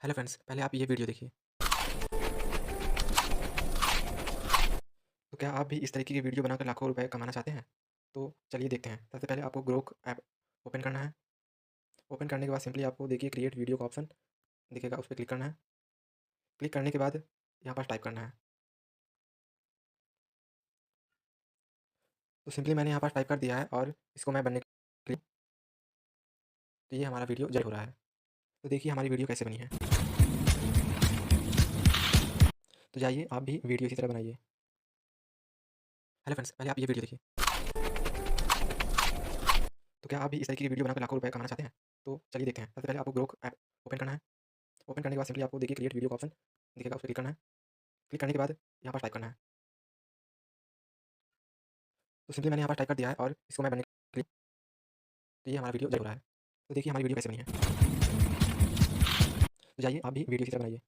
Hello friends, पहले आप ये वीडियो देखिए। तो क्या आप भी इस तरीके की वीडियो बनाकर लाखों रुपए कमाना चाहते हैं? तो चलिए देखते हैं। सबसे पहले आपको ग्रोक ऐप ओपन करना है। ओपन करने के बाद सिंपली आपको देखिए क्रिएट वीडियो का ऑप्शन दिखेगा, उस पे क्लिक करना है। क्लिक करने के बाद यहाँ पास टाइप करना है। तो सिंपली मैंने यहाँ पास टाइप कर दिया है और इसको मैं बनने के लिए तो ये हमारा वीडियो जनरेट हो रहा है। तो देखिए हमारी वीडियो कैसे बनी है। तो जाइए आप भी वीडियो इसी तरह बनाइए। हेलो फ्रेंड्स, पहले आप ये वीडियो देखिए। तो क्या आप भी इस तरीके की वीडियो बनाकर लाखों रुपए कमाना चाहते हैं? तो चलिए देखते हैं। सबसे पहले आपको ग्रोक ऐप ओपन करना है। ओपन करने के बाद सिंपली आपको देखिए क्रिएट वीडियो का ऑप्शन दिखेगा, उस पे क्लिक करना है। क्लिक करने के बाद यहाँ पास टाइप करना है। तो सिंपली मैंने यहाँ पास टाइप कर दिया है और इसको मैं बनने के लिए तो ये हमारा वीडियो जनरेट हो रहा है। तो देखिए हमारी वीडियो कैसे बनी है। तो जाइए आप भी वीडियो इसी तरह बनाइए।